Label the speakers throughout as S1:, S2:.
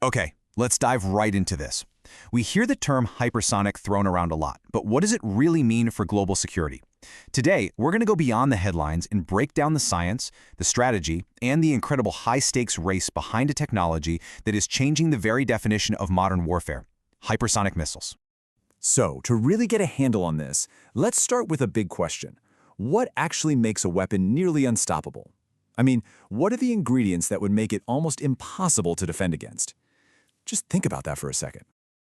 S1: Okay, let's dive right into this. We hear the term hypersonic thrown around a lot, but what does it really mean for global security? Today, we're going to go beyond the headlines and break down the science, the strategy, and the incredible high-stakes race behind a technology that is changing the very definition of modern warfare: hypersonic missiles.
S2: So, to really get a handle on this, let's start with a big question. What actually makes a weapon nearly unstoppable? I mean, what are the ingredients that would make it almost impossible to defend against? Just think about that for a second.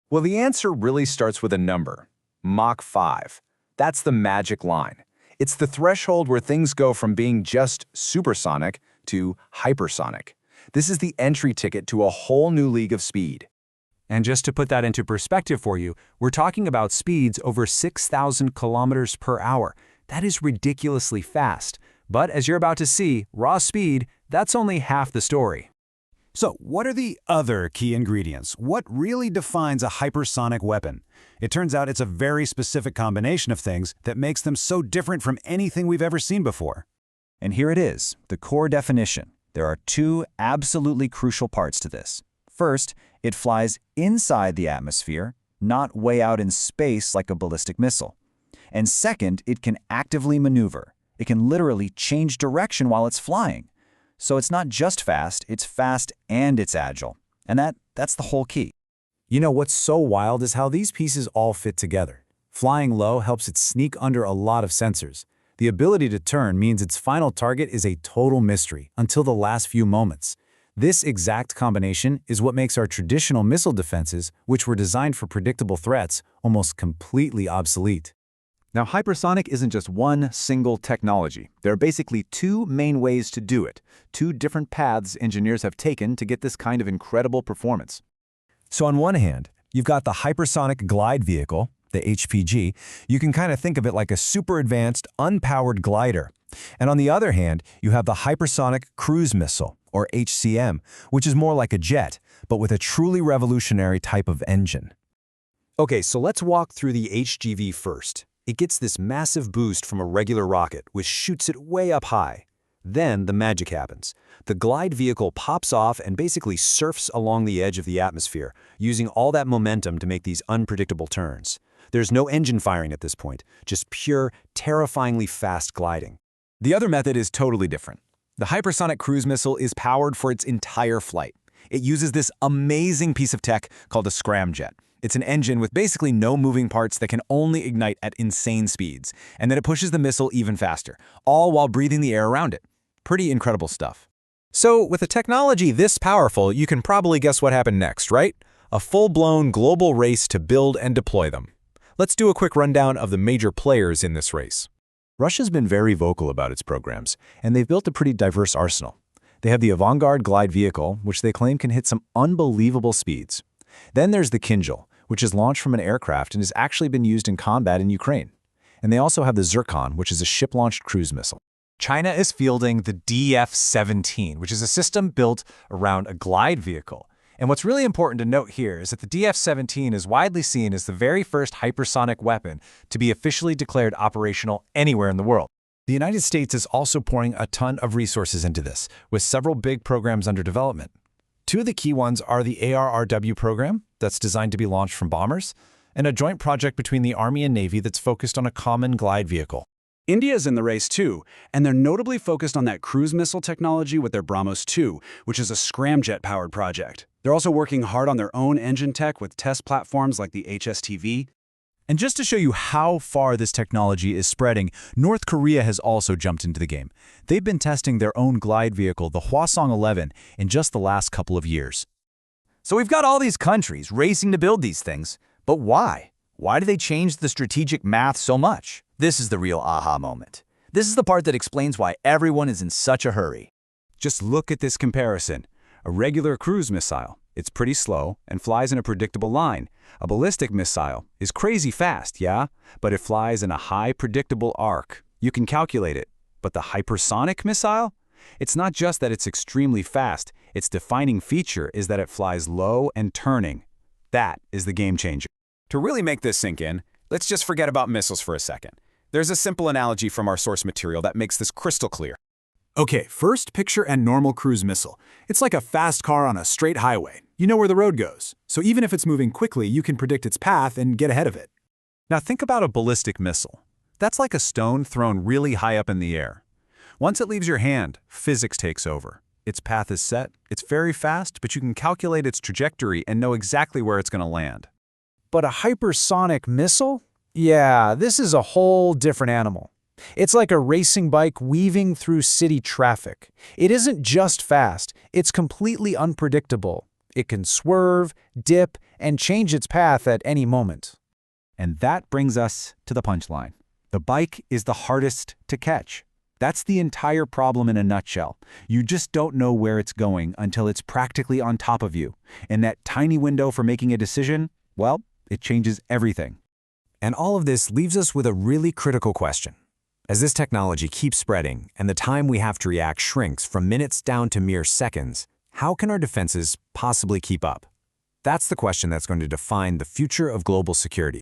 S1: Well, the answer really starts with a number: Mach 5. That's the magic line. It's the threshold where things go from being just supersonic to hypersonic. This is the entry ticket to a whole new league of speed. And just to put that into perspective for you, we're talking about speeds over 6,000 kilometers per hour. That is ridiculously fast. But as you're about to see, raw speed, that's only half the story.
S3: So, what are the other key ingredients? What really defines a hypersonic weapon? It turns out it's a very specific combination of things that makes them so different from anything we've ever seen before.
S2: And here it is, the core definition. There are two absolutely crucial parts to this. First, it flies inside the atmosphere, not way out in space like a ballistic missile. And second, it can actively maneuver. It can literally change direction while it's flying. So it's not just fast and it's agile. And that's the whole key.
S3: You know what's so wild is how these pieces all fit together. Flying low helps it sneak under a lot of sensors. The ability to turn means its final target is a total mystery until the last few moments. This exact combination is what makes our traditional missile defenses, which were designed for predictable threats, almost completely obsolete.
S4: Now, hypersonic isn't just one single technology. There are basically two main ways to do it, two different paths engineers have taken to get this kind of incredible performance.
S5: So on one hand, you've got the hypersonic glide vehicle, the HPG. You can kind of think of it like a super advanced, unpowered glider. And on the other hand, you have the hypersonic cruise missile, or HCM, which is more like a jet, but with a truly revolutionary type of engine.
S3: Okay, so let's walk through the HGV first. It gets this massive boost from a regular rocket, which shoots it way up high. Then the magic happens. The glide vehicle pops off and basically surfs along the edge of the atmosphere, using all that momentum to make these unpredictable turns. There's no engine firing at this point, just pure, terrifyingly fast gliding.
S1: The other method is totally different. The hypersonic cruise missile is powered for its entire flight. It uses this amazing piece of tech called a scramjet. It's an engine with basically no moving parts that can only ignite at insane speeds, and then it pushes the missile even faster, all while breathing the air around it. Pretty incredible stuff.
S6: So, with a technology this powerful, you can probably guess what happened next, right? A full-blown global race to build and deploy them. Let's do a quick rundown of the major players in this race.
S2: Russia's been very vocal about its programs, and they've built a pretty diverse arsenal. They have the Avangard glide vehicle, which they claim can hit some unbelievable speeds. Then there's the Kinjal, which is launched from an aircraft and has actually been used in combat in Ukraine. And they also have the Zircon, which is a ship-launched cruise missile.
S6: China is fielding the DF-17, which is a system built around a glide vehicle. And what's really important to note here is that the DF-17 is widely seen as the very first hypersonic weapon to be officially declared operational anywhere in the world.
S5: The United States is also pouring a ton of resources into this, with several big programs under development. Two of the key ones are the ARRW program, that's designed to be launched from bombers, and a joint project between the Army and Navy that's focused on a common glide vehicle.
S7: India's in the race too, and they're notably focused on that cruise missile technology with their BrahMos 2, which is a scramjet-powered project. They're also working hard on their own engine tech with test platforms like the HSTV.
S3: And just to show you how far this technology is spreading, North Korea has also jumped into the game. They've been testing their own glide vehicle, the Hwasong-11, in just the last couple of years.
S1: So we've got all these countries racing to build these things, but why? Why do they change the strategic math so much? This is the real aha moment. This is the part that explains why everyone is in such a hurry.
S3: Just look at this comparison. A regular cruise missile, it's pretty slow and flies in a predictable line. A ballistic missile is crazy fast, yeah, but it flies in a high predictable arc. You can calculate it. But the hypersonic missile? It's not just that it's extremely fast. Its defining feature is that it flies low and turning. That is the game changer.
S1: To really make this sink in, let's just forget about missiles for a second. There's a simple analogy from our source material that makes this crystal clear.
S7: Okay, first picture a normal cruise missile. It's like a fast car on a straight highway. You know where the road goes. So even if it's moving quickly, you can predict its path and get ahead of it.
S4: Now think about a ballistic missile. That's like a stone thrown really high up in the air. Once it leaves your hand, physics takes over. Its path is set, it's very fast, but you can calculate its trajectory and know exactly where it's going to land.
S8: But a hypersonic missile? Yeah, this is a whole different animal. It's like a racing bike weaving through city traffic. It isn't just fast, it's completely unpredictable. It can swerve, dip, and change its path at any moment.
S2: And that brings us to the punchline. The bike is the hardest to catch. That's the entire problem in a nutshell. You just don't know where it's going until it's practically on top of you. And that tiny window for making a decision, well, it changes everything.
S5: And all of this leaves us with a really critical question. As this technology keeps spreading and the time we have to react shrinks from minutes down to mere seconds, how can our defenses possibly keep up? That's the question that's going to define the future of global security.